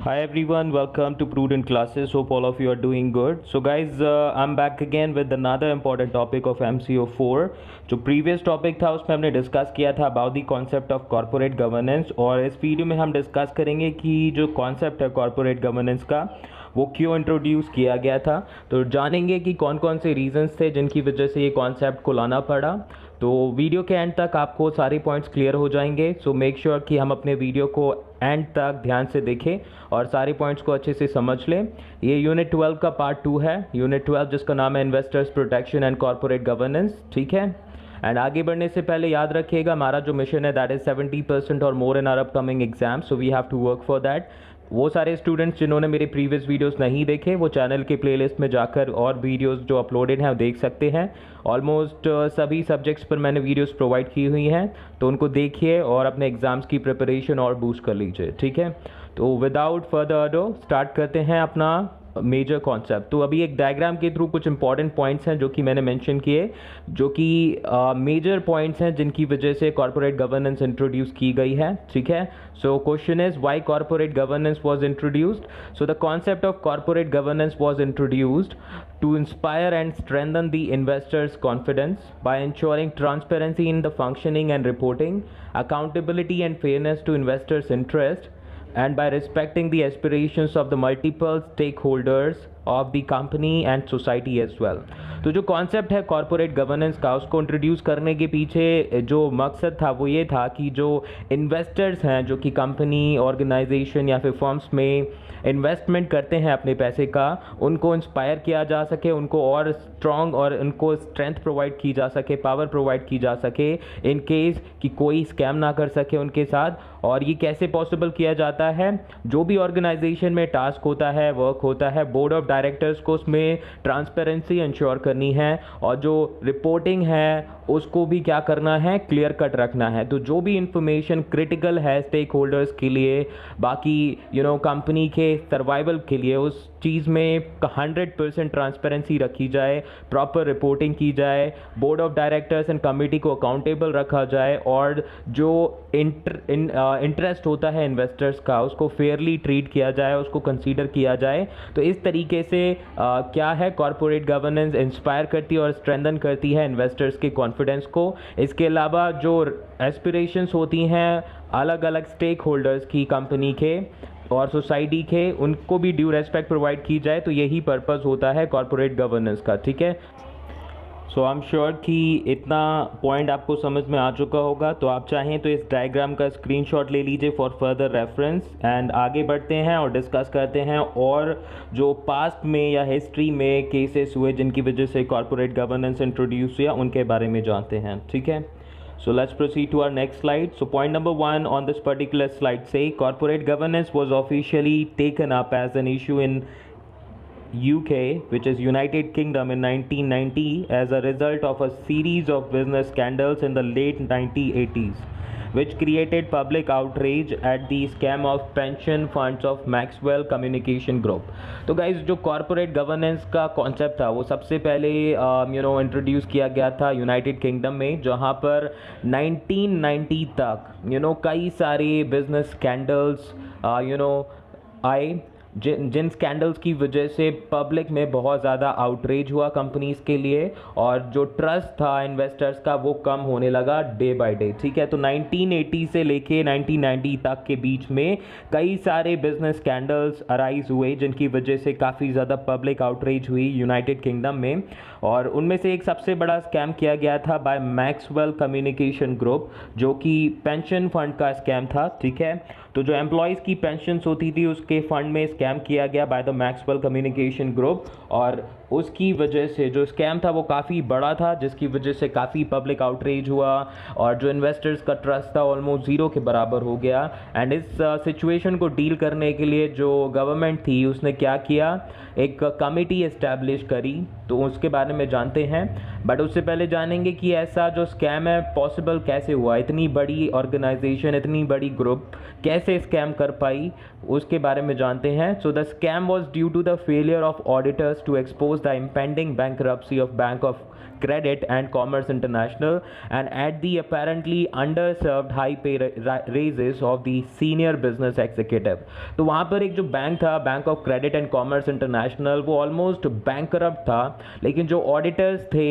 Hi everyone, welcome to Prudent Classes. Hope all of you are doing good. So guys, I'm back again with another important topic of MCO4. जो previous topic था उसमें हमने discuss किया था about the concept of corporate governance और इस video में हम डिस्कस करेंगे कि जो कॉन्सेप्ट है corporate governance का वो क्यों इंट्रोड्यूस किया गया था। तो जानेंगे कि कौन कौन से रीजंस थे जिनकी वजह से ये कॉन्सेप्ट को लाना पड़ा। तो वीडियो के एंड तक आपको सारे पॉइंट्स क्लियर हो जाएंगे। सो मेक श्योर कि हम अपने वीडियो को एंड तक ध्यान से देखें और सारे पॉइंट्स को अच्छे से समझ लें। ये यूनिट 12 का पार्ट 2 है, यूनिट 12 जिसका नाम है investors protection and corporate governance. ठीक है, एंड आगे बढ़ने से पहले याद रखिएगा हमारा जो मिशन है दैट इज 70% और more in our upcoming exam, so we have to work for that. वो सारे स्टूडेंट्स जिन्होंने मेरे प्रीवियस वीडियोस नहीं देखे वो चैनल के प्लेलिस्ट में जाकर और वीडियोस जो अपलोडेड हैं वो देख सकते हैं। ऑलमोस्ट सभी सब्जेक्ट्स पर मैंने वीडियोस प्रोवाइड की हुई हैं, तो उनको देखिए और अपने एग्ज़ाम्स की प्रिपरेशन और बूस्ट कर लीजिए। ठीक है, तो विदाउट फर्दर अडो स्टार्ट करते हैं अपना मेजर कॉन्सेप्ट। तो अभी एक डायग्राम के थ्रू कुछ इंपॉर्टेंट पॉइंट्स हैं जो कि मैंने मेंशन किए, जो कि मेजर पॉइंट्स हैं जिनकी वजह से कॉर्पोरेट गवर्नेंस इंट्रोड्यूस की गई है। ठीक है, so question is why corporate governance was introduced. So the concept of corporate governance was introduced to inspire and strengthen the investors' confidence by ensuring transparency in the functioning and reporting, accountability and fairness to investors' interest, and by respecting the aspirations of the multiple stakeholders of the company and society as well. तो जो concept है corporate governance का उसको introduce करने के पीछे जो मकसद था वो ये था कि जो इन्वेस्टर्स हैं जो कि कंपनी ऑर्गेनाइजेशन या फिर फर्म्स में इन्वेस्टमेंट करते हैं अपने पैसे का, उनको इंस्पायर किया जा सके, उनको और स्ट्रॉन्ग और उनको स्ट्रेंथ प्रोवाइड की जा सके, पावर प्रोवाइड की जा सके इन केस कि कोई स्कैम ना कर सके उनके साथ। और ये कैसे पॉसिबल किया जाता है, जो भी ऑर्गेनाइजेशन में टास्क होता है, वर्क होता है, बोर्ड ऑफ डायरेक्टर्स को उसमें ट्रांसपेरेंसी इंश्योर करनी है और जो रिपोर्टिंग है उसको भी क्या करना है, क्लियर कट रखना है। तो जो भी इंफॉर्मेशन क्रिटिकल है स्टेक होल्डर्स के लिए, बाकी कंपनी के सर्वाइवल के लिए, उस चीज़ में 100% ट्रांसपेरेंसी रखी जाए, प्रॉपर रिपोर्टिंग की जाए, board of directors and committee को अकाउंटेबल रखा जाए और जो इंटरेस्ट होता है इन्वेस्टर्स का उसको फेयरली ट्रीट किया जाए, उसको कंसीडर किया जाए। तो इस तरीके से क्या है कॉर्पोरेट गवर्नेंस इंस्पायर करती है और स्ट्रेंथन करती है इन्वेस्टर्स के कॉन्फिडेंस को। इसके अलावा जो एस्पिरेशंस होती हैं अलग अलग स्टेक होल्डर्स की, कंपनी के और सोसाइटी के, उनको भी ड्यू रेस्पेक्ट प्रोवाइड की जाए। तो यही पर्पस होता है कॉर्पोरेट गवर्नेंस का। ठीक है, सो आई एम श्योर कि इतना पॉइंट आपको समझ में आ चुका होगा। तो आप चाहें तो इस डायग्राम का स्क्रीनशॉट ले लीजिए फॉर फर्दर रेफरेंस एंड आगे बढ़ते हैं और डिस्कस करते हैं और जो पास्ट में या हिस्ट्री में केसेस हुए जिनकी वजह से कॉर्पोरेट गवर्नेंस इंट्रोड्यूस हुआ उनके बारे में जानते हैं। ठीक है, so let's proceed to our next slide. So point number 1 on this particular slide say corporate governance was officially taken up as an issue in UK, which is United Kingdom, in 1990 as a result of a series of business scandals in the late 1980s, which created public outrage at the scam of pension funds of Maxwell Communication Group. तो guys जो corporate governance का concept था वो सबसे पहले introduce किया गया था यूनाइटेड किंगडम में, जहाँ पर 1990 तक कई सारे बिजनेस स्कैंडल्स आए जिन स्कैंडल्स की वजह से पब्लिक में बहुत ज़्यादा आउटरीच हुआ कंपनीज के लिए और जो ट्रस्ट था इन्वेस्टर्स का वो कम होने लगा डे बाय डे। ठीक है, तो 1980 से लेके 1990 तक के बीच में कई सारे बिजनेस स्कैंडल्स अराइज हुए जिनकी वजह से काफ़ी ज़्यादा पब्लिक आउटरीच हुई यूनाइटेड किंगडम में। और उनमें से एक सबसे बड़ा स्कैम किया गया था बाय मैक्सवेल कम्युनिकेशन ग्रुप, जो कि पेंशन फंड का स्कैम था। ठीक है, तो जो एम्प्लॉयज़ की पेंशन्स होती थी उसके फंड में स्कैम किया गया by the Maxwell communication group और उसकी वजह से जो स्कैम था वो काफ़ी बड़ा था जिसकी वजह से काफ़ी पब्लिक आउटरीच हुआ और जो इन्वेस्टर्स का ट्रस्ट था ऑलमोस्ट ज़ीरो के बराबर हो गया। एंड इस सिचुएशन को डील करने के लिए जो गवर्नमेंट थी उसने क्या किया, एक कमेटी इस्टेब्लिश करी। तो उसके बारे में जानते हैं, बट उससे पहले जानेंगे कि ऐसा जो स्कैम है पॉसिबल कैसे हुआ, इतनी बड़ी ऑर्गेनाइजेशन, इतनी बड़ी ग्रुप कैसे स्कैम कर पाई, उसके बारे में जानते हैं। So the scam was due to the failure of auditors to expose the impending bankruptcy of bank of Credit and Commerce International and at the apparently underserved high pay raises of the senior business executive. तो वहाँ पर एक जो bank था, bank of credit and commerce international, वो almost bankrupt था, लेकिन जो ऑडिटर्स थे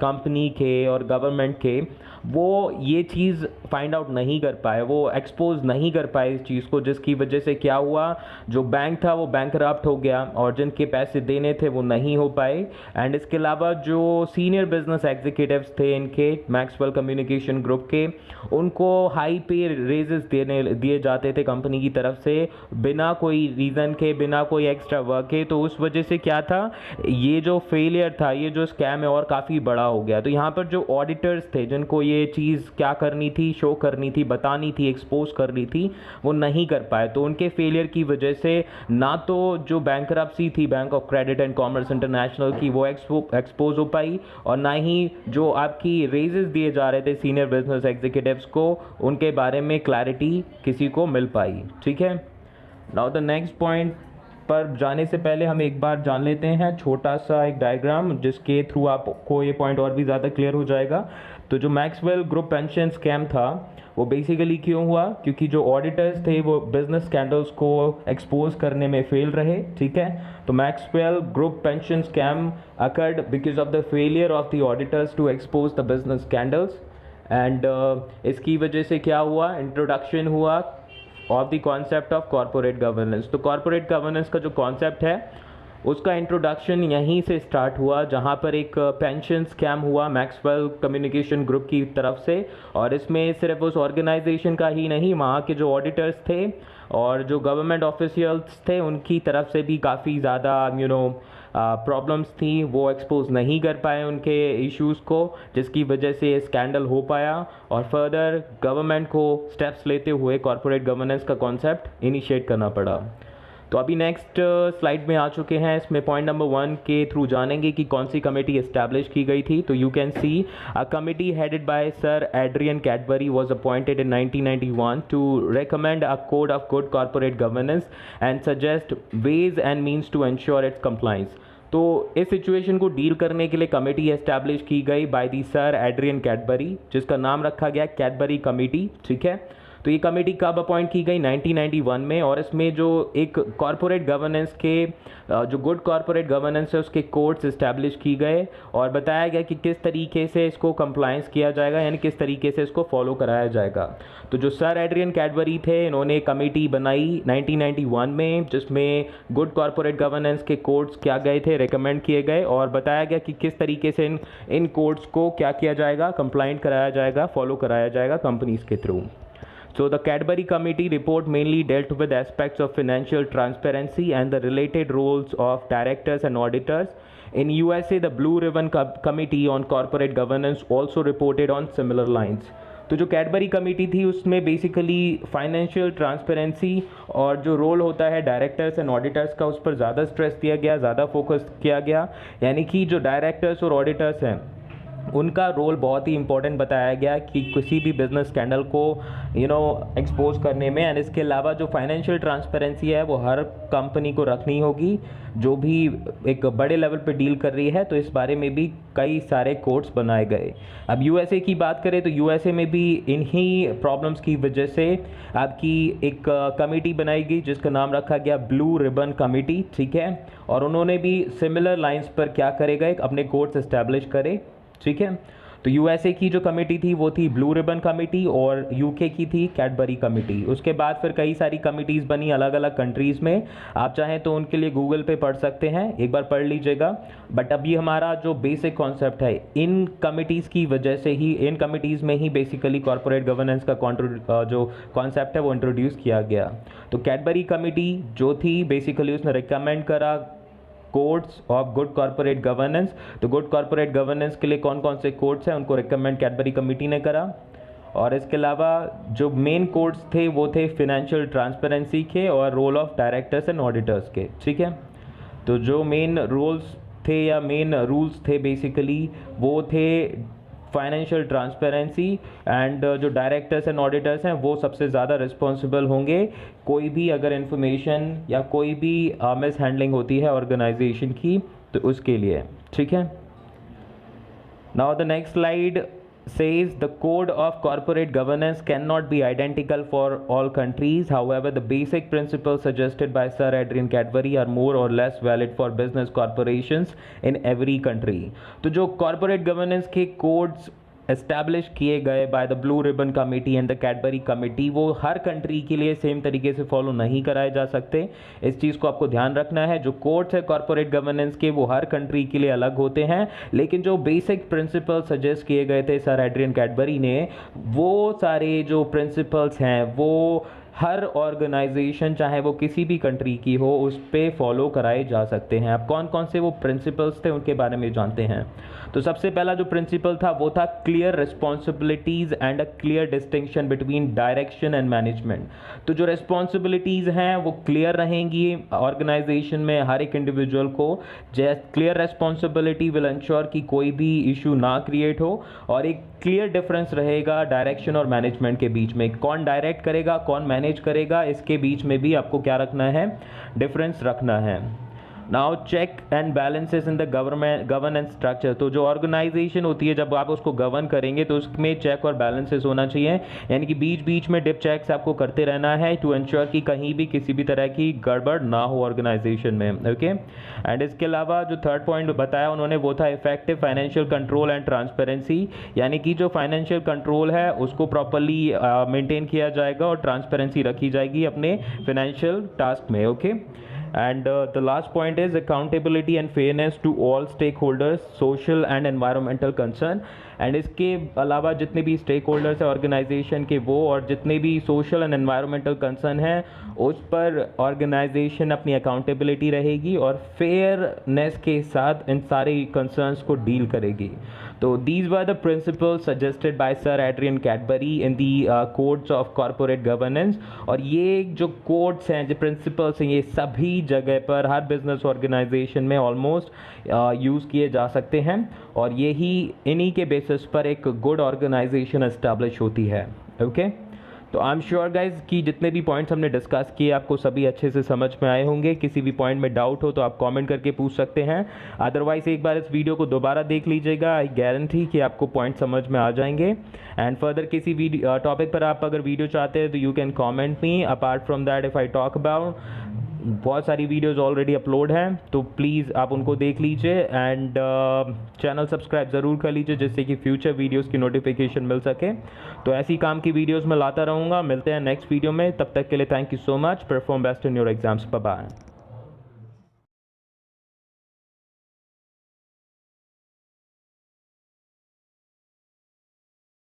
कंपनी के और गवर्नमेंट के, वो ये चीज़ फाइंड आउट नहीं कर पाए, वो एक्सपोज नहीं कर पाए इस चीज़ को, जिसकी वजह से क्या हुआ, जो बैंक था वो बैंकरप्ट हो गया और जिनके पैसे देने थे वो नहीं हो पाए। एंड इसके अलावा जो सीनियर बिजनेस एग्जीक्यूटिव्स थे इनके मैक्सवेल कम्युनिकेशन ग्रुप के, उनको हाई पे रेजेस दिए जाते थे कंपनी की तरफ से बिना कोई रीज़न के, बिना कोई एक्स्ट्रा वर्क के। तो उस वजह से क्या था, ये जो फेलियर था, ये जो स्कैम है और काफ़ी बड़ा हो गया। तो यहाँ पर जो ऑडिटर्स थे जिनको ये चीज़ क्या करनी थी, शो करनी थी, बतानी थी, एक्सपोज करनी थी, वो नहीं कर पाए। तो उनके फेलियर की वजह से ना तो जो बैंकरप्सी थी bank of credit and commerce international की, वो एक्सपोज हो पाई, और ना ही जो आपकी रेजेस दिए जा रहे थे सीनियर बिजनेस एग्जीक्यूटिव्स को, उनके बारे में क्लैरिटी किसी को मिल पाई। ठीक है, नाउ द नेक्स्ट पॉइंट पर जाने से पहले हम एक बार जान लेते हैं छोटा सा एक डायग्राम, जिसके थ्रू आपको ये पॉइंट और भी ज़्यादा क्लियर हो जाएगा। तो जो मैक्सवेल ग्रुप पेंशन स्कैम था वो बेसिकली क्यों हुआ, क्योंकि जो ऑडिटर्स थे वो बिजनेस स्कैंडल्स को एक्सपोज करने में फेल रहे। ठीक है, तो Maxwell group pension scam occurred because of the failure of the auditors to expose the business scandals. And इसकी वजह से क्या हुआ, इंट्रोडक्शन हुआ of the concept of corporate governance. तो कॉर्पोरेट गवर्नेंस का जो कॉन्सेप्ट है उसका इंट्रोडक्शन यहीं से स्टार्ट हुआ, जहां पर एक पेंशन स्कैम हुआ मैक्सवेल कम्युनिकेशन ग्रुप की तरफ से। और इसमें सिर्फ उस ऑर्गेनाइजेशन का ही नहीं, वहाँ के जो ऑडिटर्स थे और जो गवर्नमेंट ऑफिशियल्स थे उनकी तरफ से भी काफ़ी ज़्यादा प्रॉब्लम्स थी, वो एक्सपोज नहीं कर पाए उनके इश्यूज़ को, जिसकी वजह से ये स्कैंडल हो पाया। और फर्दर गवर्नमेंट को स्टेप्स लेते हुए कॉर्पोरेट गवर्नेंस का कॉन्सेप्ट इनिशिएट करना पड़ा। तो अभी नेक्स्ट स्लाइड में आ चुके हैं, इसमें पॉइंट नंबर 1 के थ्रू जानेंगे कि कौन सी कमेटी एस्टैब्लिश की गई थी। तो you can see a committee headed by sir Adrian Cadbury was appointed in 1991 to recommend a code of good corporate governance and suggest ways and means to ensure its compliance. तो इस situation को deal करने के लिए committee establish की गई by the sir Adrian Cadbury, जिसका नाम रखा गया कैडबरी कमेटी। ठीक है, तो ये कमेटी कब अपॉइंट की गई, 1991 में। और इसमें जो एक कॉर्पोरेट गवर्नेंस के जो गुड कॉर्पोरेट गवर्नेंस है उसके कोड्स इस्टेब्लिश की गए और बताया गया कि किस तरीके से इसको कंप्लायंस किया जाएगा, यानी किस तरीके से इसको फॉलो कराया जाएगा। तो जो सर एड्रियन कैडबरी थे, इन्होंने कमेटी बनाई 1991 में, जिसमें गुड कॉर्पोरेट गवर्नेंस के कोड्स क्या गए थे, रिकमेंड किए गए और बताया गया कि किस तरीके से इन कोड्स को क्या किया जाएगा, कंप्लाइंट कराया जाएगा, फॉलो कराया जाएगा कंपनीज के through. So the Cadbury Committee report mainly dealt with aspects of financial transparency and the related roles of directors and auditors. In USA, the Blue Ribbon Committee on Corporate Governance also reported on similar lines. तो जो Cadbury committee थी उसमें basically financial transparency और जो role होता है directors and auditors का, उस पर ज़्यादा स्ट्रेस दिया गया, ज़्यादा फोकस किया गया। यानी कि जो डायरेक्टर्स और ऑडिटर्स हैं उनका रोल बहुत ही इंपॉर्टेंट बताया गया कि किसी भी बिजनेस स्कैंडल को एक्सपोज करने में। एंड इसके अलावा जो फाइनेंशियल ट्रांसपेरेंसी है वो हर कंपनी को रखनी होगी जो भी एक बड़े लेवल पे डील कर रही है। तो इस बारे में भी कई सारे कोड्स बनाए गए। अब यूएसए की बात करें तो यूएसए में भी इन्हीं प्रॉब्लम्स की वजह से आपकी एक कमेटी बनाई गई जिसका नाम रखा गया ब्लू रिबन कमेटी। ठीक है, और उन्होंने भी सिमिलर लाइंस पर क्या करेगा, अपने कोड्स एस्टैब्लिश करे। ठीक है, तो यूएसए की जो कमेटी थी वो थी ब्लू रिबन कमेटी और यूके की थी कैडबरी कमेटी। उसके बाद फिर कई सारी कमिटीज़ बनी अलग अलग कंट्रीज़ में। आप चाहें तो उनके लिए गूगल पे पढ़ सकते हैं, एक बार पढ़ लीजिएगा। बट अभी हमारा जो बेसिक कॉन्सेप्ट है, इन कमिटीज़ की वजह से ही, इन कमिटीज़ में ही बेसिकली कॉर्पोरेट गवर्नेंस का जो कॉन्सेप्ट है वो इंट्रोड्यूस किया गया। तो कैडबरी कमेटी जो थी बेसिकली उसने रिकमेंड करा codes of good corporate governance. तो गुड कॉर्पोरेट गवर्नेंस के लिए कौन कौन से कोड्स हैं उनको रिकमेंड कैडबरी कमेटी ने करा। और इसके अलावा जो मेन कोड्स थे वो थे फिनेंशियल ट्रांसपेरेंसी के और role of directors and auditors के। ठीक है, तो जो मेन रोल्स थे या मेन रूल्स थे बेसिकली वो थे फाइनेंशियल ट्रांसपेरेंसी एंड जो डायरेक्टर्स एंड ऑडिटर्स हैं वो सबसे ज़्यादा रिस्पॉन्सिबल होंगे कोई भी अगर इन्फॉर्मेशन या कोई भी मिस हैंडलिंग होती है ऑर्गेनाइजेशन की तो उसके लिए। ठीक है, Now the next slide says the code of corporate governance cannot be identical for all countries. However, the basic principles suggested by Sir Adrian Cadbury are more or less valid for business corporations in every country. तो जो corporate governance के codes establish किए गए by the blue ribbon committee and the Cadbury committee, वो हर country के लिए same तरीके से फॉलो नहीं कराए जा सकते। इस चीज़ को आपको ध्यान रखना है। जो कोड्स है कॉर्पोरेट गवर्नेंस के वो हर कंट्री के लिए अलग होते हैं, लेकिन जो बेसिक प्रिंसिपल सजेस्ट किए गए थे सर एड्रियन कैडबरी ने, वो सारे जो प्रिंसिपल्स हैं वो हर ऑर्गेनाइजेशन चाहे वो किसी भी कंट्री की हो उस पर फॉलो कराए जा सकते हैं। अब कौन कौन से वो प्रिंसिपल्स थे उनके बारे में जानते हैं। तो सबसे पहला जो प्रिंसिपल था वो था clear responsibilities and a clear distinction between direction and management. तो जो रिस्पॉन्सिबिलिटीज़ हैं वो क्लियर रहेंगी ऑर्गेनाइजेशन में हर एक इंडिविजुअल को। क्लियर रिस्पॉन्सिबिलिटी विल इंश्योर कि कोई भी इशू ना क्रिएट हो, और एक क्लियर डिफरेंस रहेगा डायरेक्शन और मैनेजमेंट के बीच में। कौन डायरेक्ट करेगा कौन मैनेज करेगा, इसके बीच में भी आपको क्या रखना है, डिफरेंस रखना है। Now check and balances in the governance structure. तो जो ऑर्गेनाइजेशन होती है जब आप उसको गवर्न करेंगे तो उसमें चेक और बैलेंसेस होना चाहिए, यानी कि बीच बीच में डिप चेक्स आपको करते रहना है टू इंश्योर कि कहीं भी किसी भी तरह की गड़बड़ ना हो ऑर्गेनाइजेशन में। ओके, एंड इसके अलावा जो थर्ड पॉइंट बताया उन्होंने वो था effective financial control and transparency, यानी कि जो फाइनेंशियल कंट्रोल है उसको प्रॉपरली मेंटेन किया जाएगा और ट्रांसपेरेंसी रखी जाएगी अपने फाइनेंशियल टास्क में। Okay, and the last point is accountability and fairness to all stakeholders, social and environmental concern। And इसके अलावा जितने भी स्टेक होल्डर्स है ऑर्गेनाइजेशन के वो और जितने भी सोशल एंड एनवायरमेंटल कंसर्न हैं उस पर ऑर्गेनाइजेशन अपनी अकाउंटेबिलिटी रहेगी और फेयरनेस के साथ इन सारे कंसर्न्स को डील करेगी। तो these were the principles suggested by sir Adrian Cadbury in the codes of corporate governance. और ये जो कोड्स हैं जो प्रिंसिपल्स हैं ये सभी जगह पर हर बिजनेस ऑर्गेनाइजेशन में ऑलमोस्ट यूज़ किए जा सकते हैं, और यही इन्हीं के बेसिस पर एक गुड ऑर्गेनाइजेशन एस्टैब्लिश होती है। ओके, तो आई एम श्योर गाइज कि जितने भी पॉइंट्स हमने डिस्कस किए आपको सभी अच्छे से समझ में आए होंगे। किसी भी पॉइंट में डाउट हो तो आप कमेंट करके पूछ सकते हैं, अदरवाइज एक बार इस वीडियो को दोबारा देख लीजिएगा। आई गारंटी कि आपको पॉइंट समझ में आ जाएंगे। एंड फर्दर किसी टॉपिक पर आप अगर वीडियो चाहते हैं तो you can comment me. Apart from that if I talk about, बहुत सारी वीडियोस ऑलरेडी अपलोड हैं तो प्लीज़ आप उनको देख लीजिए एंड चैनल सब्सक्राइब ज़रूर कर लीजिए जिससे कि फ्यूचर वीडियोस की नोटिफिकेशन मिल सके। तो ऐसी काम की वीडियोस मैं लाता रहूँगा। मिलते हैं नेक्स्ट वीडियो में, तब तक के लिए thank you so much. Perform best in your exams. Bye bye.